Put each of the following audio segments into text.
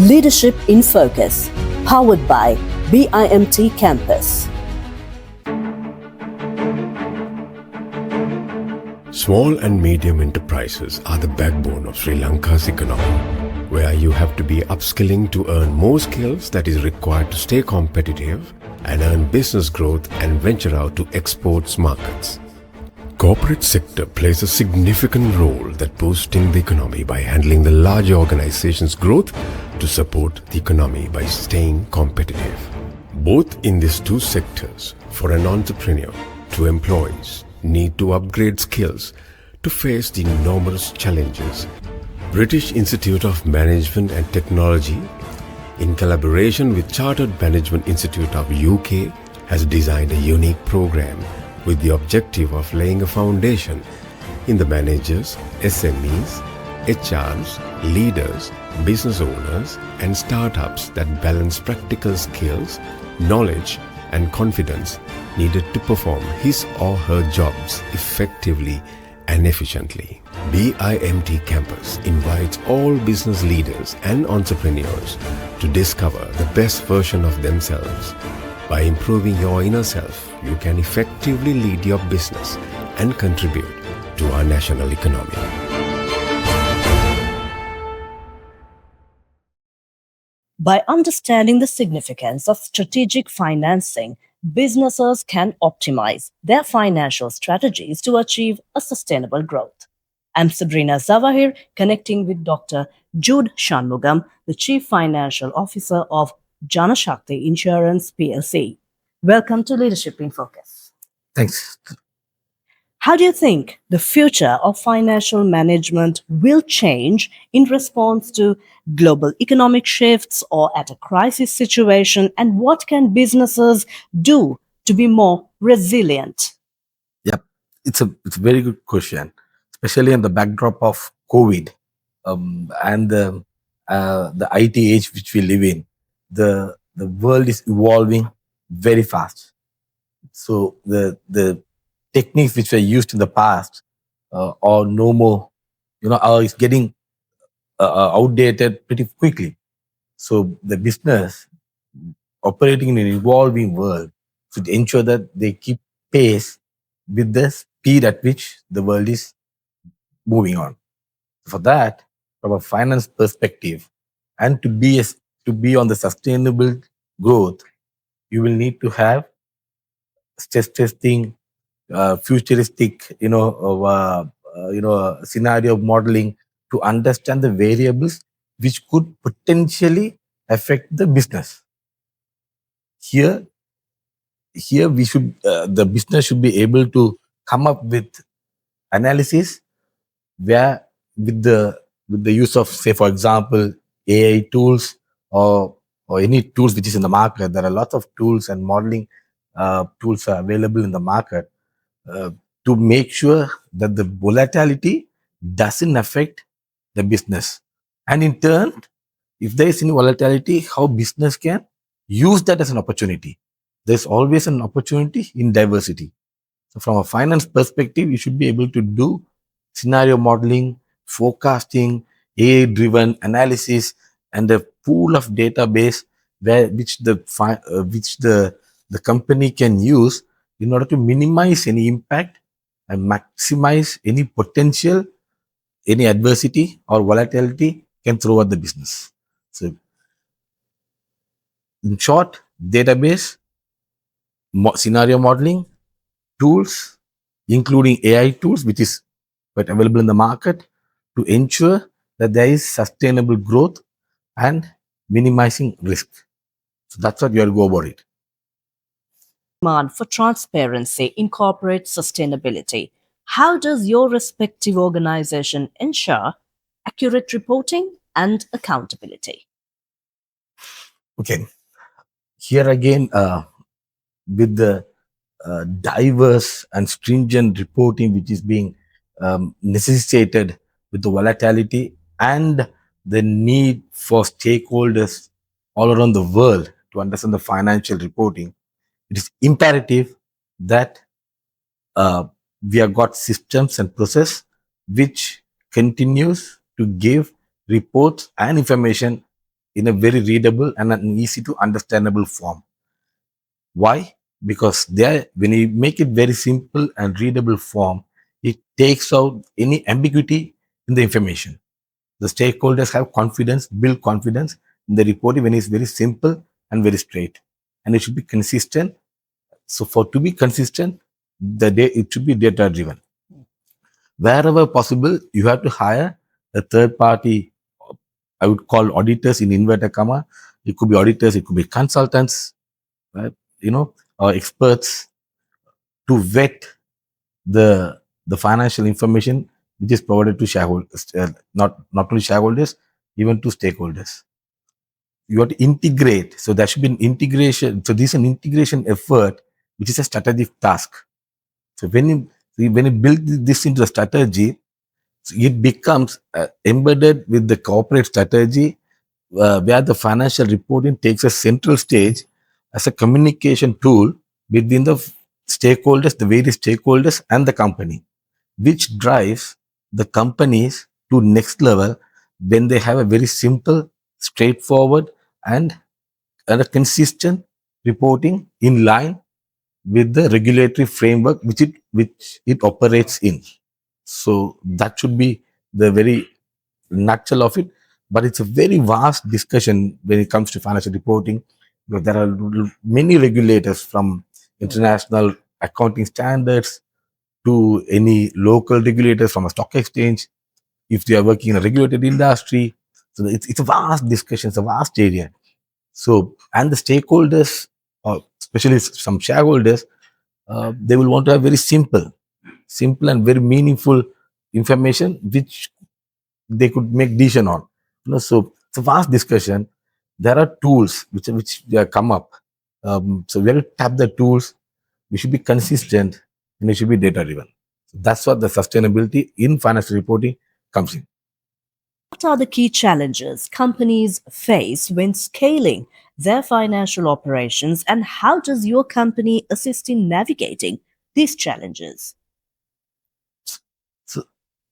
Leadership in Focus, powered by BIMT Campus. Small and medium enterprises are the backbone of Sri Lanka's economy, where you have to be upskilling to earn more skills that is required to stay competitive and earn business growth and venture out to exports markets. Corporate sector plays a significant role that boosting the economy by handling the large organization's growth to support the economy by staying competitive. Both in these two sectors, for an entrepreneur to employees need to upgrade skills to face the enormous challenges. British Institute of Management and Technology, in collaboration with Chartered Management Institute of UK, has designed a unique program with the objective of laying a foundation in the managers, SMEs, HRs, leaders, business owners and startups that balance practical skills, knowledge and confidence needed to perform his or her jobs effectively and efficiently. BIMT Campus invites all business leaders and entrepreneurs to discover the best version of themselves. By improving your inner self, you can effectively lead your business and contribute to our national economy. By understanding the significance of strategic financing, businesses can optimize their financial strategies to achieve a sustainable growth. I'm Sabrina Zawahir, connecting with Dr. Jude Shanmugam, the Chief Financial Officer of Janashakthi Insurance PLC. Welcome to Leadership in Focus. Thanks. How do you think the future of financial management will change in response to global economic shifts or at a crisis situation? And what can businesses do to be more resilient? Yep, it's a very good question, especially in the backdrop of COVID and the IT age which we live in. The world is evolving very fast. So the techniques which were used in the past are no more, are getting outdated pretty quickly. So the business operating in an evolving world should ensure that they keep pace with the speed at which the world is moving on. For that, from a finance perspective, and to be on the sustainable growth, you will need to have stress testing, futuristic, scenario modeling to understand the variables which could potentially affect the business. Here we should, the business should be able to come up with analysis where with the use of, say, for example, AI tools or any tools which is in the market. There are lots of tools and modeling tools are available in the market to make sure that the volatility doesn't affect the business. And in turn, if there is any volatility, how business can use that as an opportunity. There's always an opportunity in diversity. So from a finance perspective, you should be able to do scenario modeling, forecasting, AI-driven analysis, and a pool of database which the company can use in order to minimize any impact and maximize any potential, any adversity or volatility can throw at the business. So, in short, database, scenario modeling, tools, including AI tools, which is quite available in the market, to ensure that there is sustainable growth and minimizing risk. So that's what you have to go about it. Demand for transparency in corporate sustainability. How does your respective organization ensure accurate reporting and accountability? Okay. Here again, with the diverse and stringent reporting which is being necessitated with the volatility and the need for stakeholders all around the world to understand the financial reporting, it is imperative that we have got systems and process which continues to give reports and information in a very readable and an easy to understandable form. Why? Because there, when you make it very simple and readable form, it takes out any ambiguity in the information. The stakeholders have confidence, build confidence in the reporting when it's very simple and very straight. And it should be consistent. So for to be consistent, it should be data driven. Wherever possible, you have to hire a third party. I would call auditors in inverted comma. It could be auditors, it could be consultants, right? Or experts to vet the financial information which is provided to shareholders, not only shareholders, even to stakeholders. You have to integrate. So there should be an integration. So this is an integration effort, which is a strategic task. So when you build this into the strategy, so it becomes embedded with the corporate strategy, where the financial reporting takes a central stage as a communication tool between the stakeholders, the various stakeholders, and the company, which drives the companies to next level when they have a very simple, straightforward, and a consistent reporting in line with the regulatory framework which it operates in. So that should be the very nutshell of it. But it's a very vast discussion when it comes to financial reporting, because there are many regulators from international accounting standards to any local regulators from a stock exchange, if they are working in a regulated industry. So it's a vast discussion, it's a vast area. So, and the stakeholders, or especially some shareholders, they will want to have very simple and very meaningful information which they could make decision on. So it's a vast discussion. There are tools which come up. So we have to tap the tools. We should be consistent and it should be data driven. That's what the sustainability in financial reporting comes in. What are the key challenges companies face when scaling their financial operations, and how does your company assist in navigating these challenges? So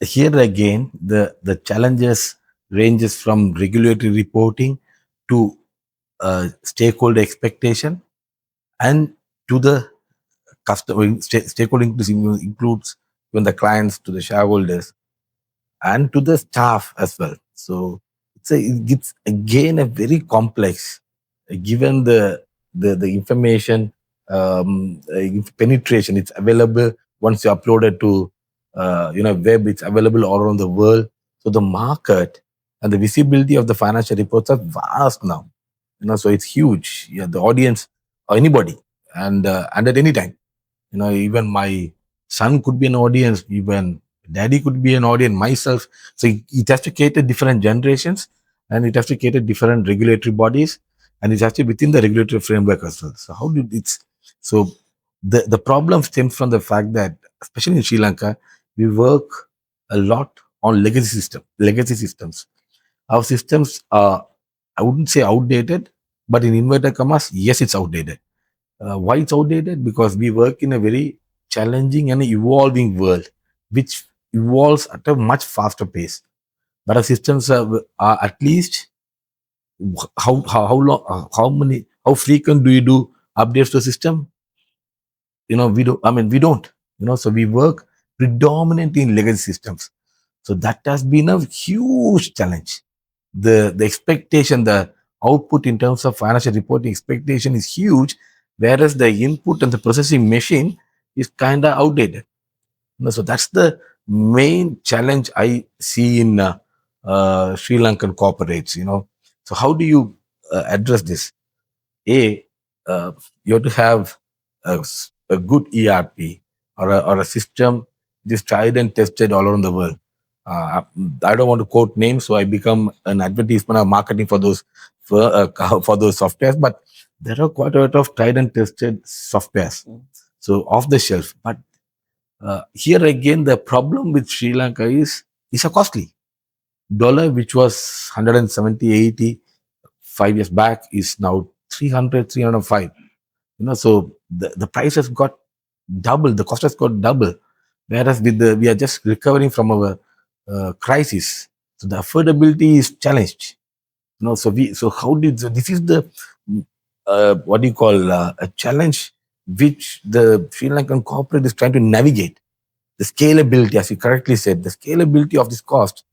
here again, the challenges ranges from regulatory reporting to stakeholder expectation, and to the customer stakeholder includes even the clients, to the shareholders, and to the staff as well. So it's again a very complex, given the information, penetration. It's available once you upload it to web. It's available all around the world. So the market and the visibility of the financial reports are vast now. So it's huge. Yeah, the audience or anybody, and at any time. Even my son could be an audience, even daddy could be an audience, myself. So it has to cater different generations, and it has to cater different regulatory bodies, and it's actually within the regulatory framework as well. So how did it's so the problem stems from the fact that, especially in Sri Lanka, we work a lot on legacy systems. Our systems are, I wouldn't say outdated, but in inverted commas, yes, it's outdated. Why it's outdated? Because we work in a very challenging and evolving world, which evolves at a much faster pace. But our systems are at least, how long, how frequent do you do updates to the system? We don't. I mean, we don't. So we work predominantly in legacy systems. So that has been a huge challenge. The expectation, the output in terms of financial reporting expectation is huge, whereas the input and the processing machine is kind of outdated. So that's the main challenge I see in Sri Lankan corporates. So how do you address this? You have to have a good ERP, or a system just tried and tested all around the world. I don't want to quote names, so I become an advertisement or marketing for those for those softwares. But there are quite a lot of tried and tested softwares, so off the shelf. But here again, the problem with Sri Lanka is a costly dollar, which was 170, 80 5 years back, is now 300, 305. So the price has got double, the cost has got double, whereas we are just recovering from our crisis, so the affordability is challenged. So how did so this is the what do you call a challenge which the Sri Lankan corporate is trying to navigate. The scalability, as you correctly said, the scalability of this cost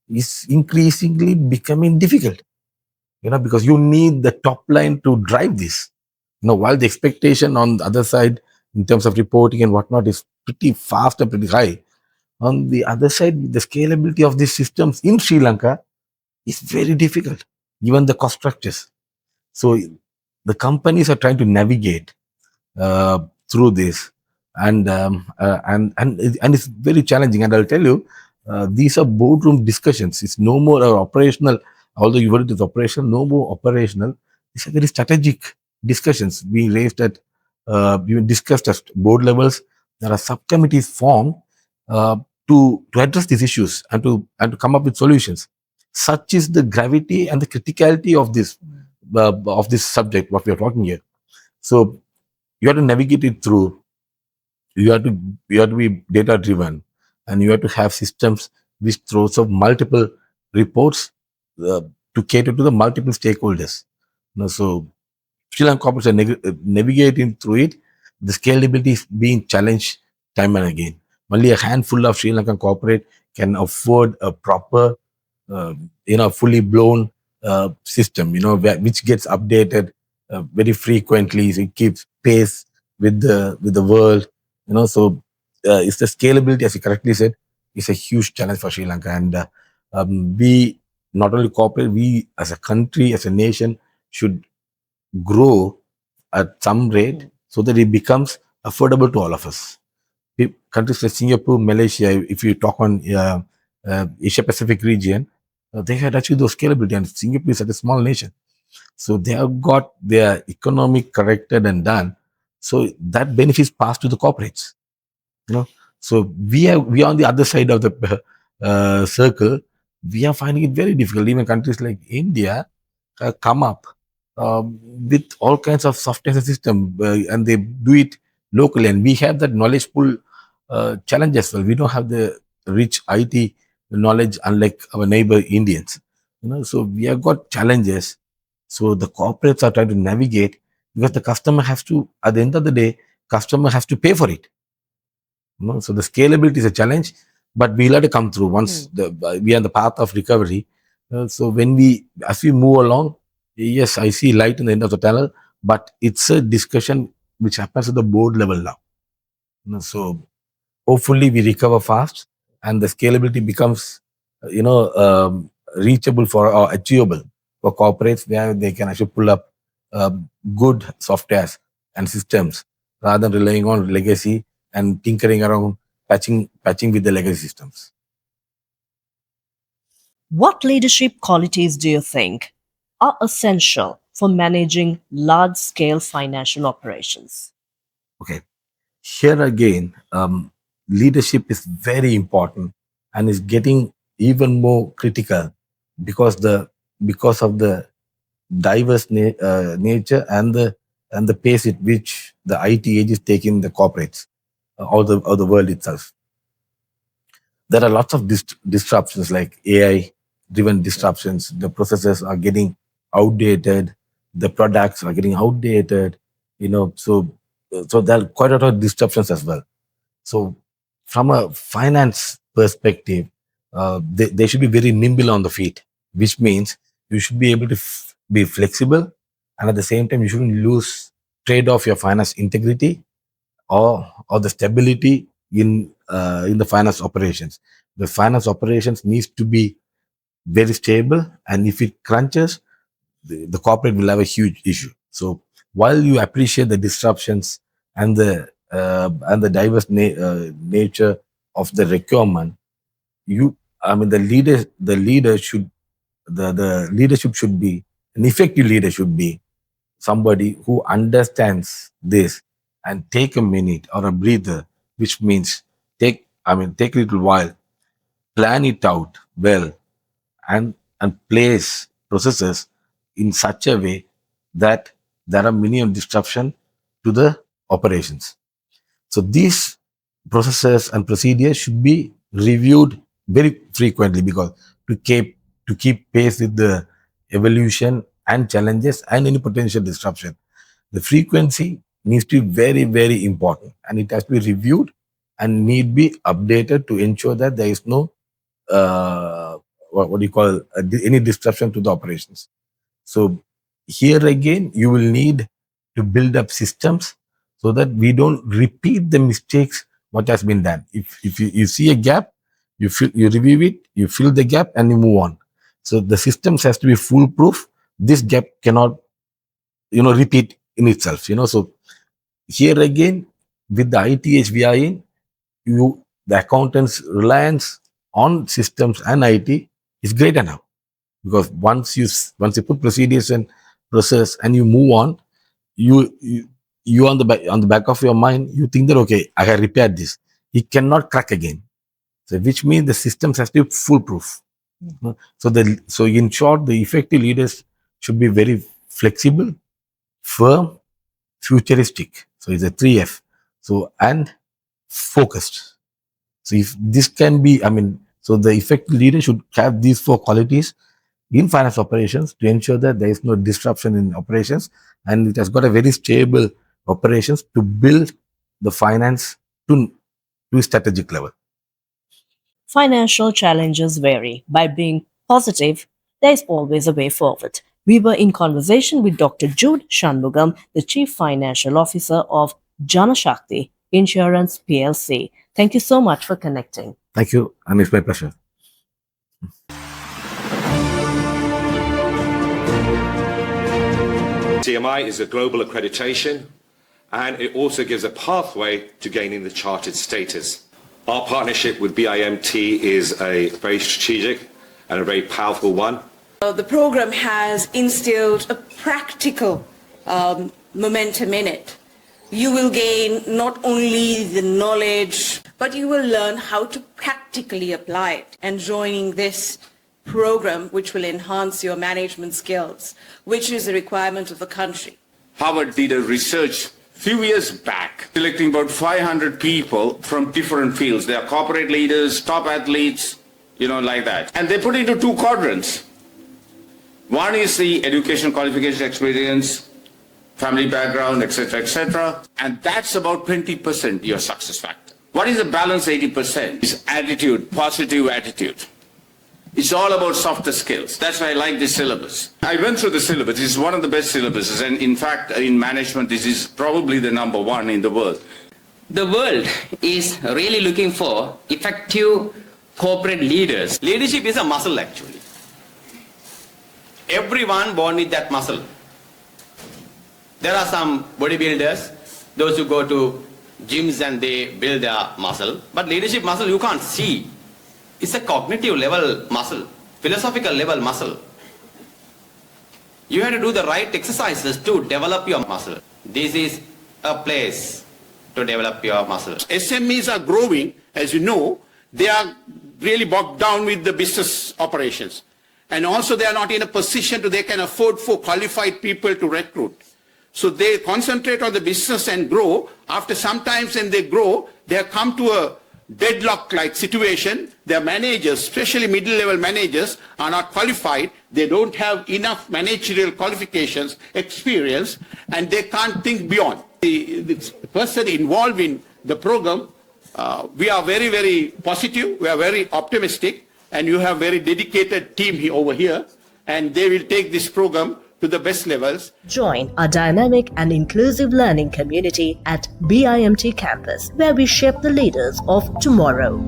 is increasingly becoming difficult. Because you need the top line to drive this. While the expectation on the other side in terms of reporting and whatnot is pretty fast and pretty high, on the other side, the scalability of these systems in Sri Lanka is very difficult, given the cost structures. So the companies are trying to navigate uh, through this, and it's very challenging. And I'll tell you, these are boardroom discussions. It's no more operational. Although you word it is operational, no more operational. These are very strategic discussions being raised at, being discussed at board levels. There are subcommittees formed uh, to address these issues and to come up with solutions. Such is the gravity and the criticality of this subject what we are talking here. So you have to navigate it through. You have to be data driven, and you have to have systems which throws up multiple reports uh, to cater to the multiple stakeholders. So Sri Lanka corporates are navigating through it. The scalability is being challenged time and again. Only a handful of Sri Lankan corporate can afford a proper, uh, fully blown system, which gets updated very frequently. So it keeps pace with the world. So it's the scalability, as you correctly said, is a huge challenge for Sri Lanka, and we not only corporate, we as a country, as a nation, should grow at some rate so that it becomes affordable to all of us. Countries like Singapore, Malaysia, if you talk on Asia Pacific region, they had achieved those scalability, and Singapore is such a small nation. So they have got their economic corrected and done. So that benefits passed to the corporates. you know so we are on the other side of the circle. We are finding it very difficult. Even countries like India come up with all kinds of software system, and they do it locally, and we have that knowledge pool challenge as well. We don't have the rich IT knowledge unlike our neighbor Indians. So we have got challenges. So the corporates are trying to navigate, because the customer has to, at the end of the day, customer has to pay for it. So the scalability is a challenge, but we'll have to come through once we are on the path of recovery. So as we move along, yes, I see light in the end of the tunnel, but it's a discussion which happens at the board level now. So hopefully we recover fast, and the scalability becomes, reachable for or achievable for corporates, where they can actually pull up good softwares and systems rather than relying on legacy and tinkering around, patching with the legacy systems. What leadership qualities do you think are essential for managing large scale financial operations? Okay, here again, leadership is very important and is getting even more critical, because of the diverse nature and the pace at which the IT age is taking the corporates, or the world itself. There are lots of disruptions like AI driven disruptions. The processes are getting outdated, the products are getting outdated, so there are quite a lot of disruptions as well. So from a finance perspective, they should be very nimble on the feet, which means you should be able to be flexible, and at the same time you shouldn't lose trade off your finance integrity, or the stability in the finance operations. The finance operations needs to be very stable, and if it crunches, the corporate will have a huge issue. So while you appreciate the disruptions and the diverse nature of the requirement, the leader should the leadership should be an effective leader should be somebody who understands this and take a minute or a breather, which means take a little while, plan it out well, and place processes in such a way that there are minimum disruption to the operations. So these processes and procedures should be reviewed very frequently, because to keep pace with the evolution and challenges and any potential disruption. The frequency needs to be very, very important, and it has to be reviewed and need be updated to ensure that there is no what do you call any disruption to the operations. So here again, you will need to build up systems so that we don't repeat the mistakes what has been done. If you see a gap, you review it, you fill the gap, and you move on. So the systems has to be foolproof. This gap cannot, repeat in itself. So here again, with the ITH we are in, the accountants' reliance on systems and IT is greater now, because once you put procedures and process and you move on, you on the back of your mind, you think that okay, I have repaired this. It cannot crack again. So which means the systems has to be foolproof. So in short, the effective leaders should be very flexible, firm, futuristic. So it's a 3F. So and focused. So if this can be, so the effective leader should have these 4 qualities in finance operations to ensure that there is no disruption in operations, and it has got a very stable operations to build the finance to a strategic level. Financial challenges vary. By being positive, there is always a way forward. We were in conversation with Dr. Jude Shanmugam, the Chief Financial Officer of Janashakthi Insurance PLC. Thank you so much for connecting. Thank you, and it's my pleasure. CMI is a global accreditation, and it also gives a pathway to gaining the chartered status. Our partnership with BIMT is a very strategic and a very powerful one. The program has instilled a practical momentum in it. You will gain not only the knowledge, but you will learn how to practically apply it. And joining this program, which will enhance your management skills, which is a requirement of the country. Harvard did a research few years back, selecting about 500 people from different fields. They are corporate leaders, top athletes, like that. And they put it into 2 quadrants. One is the education, qualification, experience, family background, etc., etc. And that's about 20% your success factor. What is the balance 80%? Is attitude, positive attitude. It's all about softer skills. That's why I like this syllabus. I went through the syllabus. It's one of the best syllabuses. And in fact, in management, this is probably the #1 in the world. The world is really looking for effective corporate leaders. Leadership is a muscle, actually. Everyone born with that muscle. There are some bodybuilders, those who go to gyms and they build their muscle. But leadership muscle you can't see. It's a cognitive level muscle, philosophical level muscle. You have to do the right exercises to develop your muscle. This is a place to develop your muscle. SMEs are growing, as you know. They are really bogged down with the business operations. And also they are not in a position they can afford for qualified people to recruit. So they concentrate on the business and grow. After sometimes when they grow, they have come to a deadlock-like situation. Their managers, especially middle-level managers, are not qualified. They don't have enough managerial qualifications, experience, and they can't think beyond. The person involved in the program, we are very, very positive. We are very optimistic, and you have very dedicated team over here, and they will take this program to the best levels. Join our dynamic and inclusive learning community at BIMT campus, where we shape the leaders of tomorrow.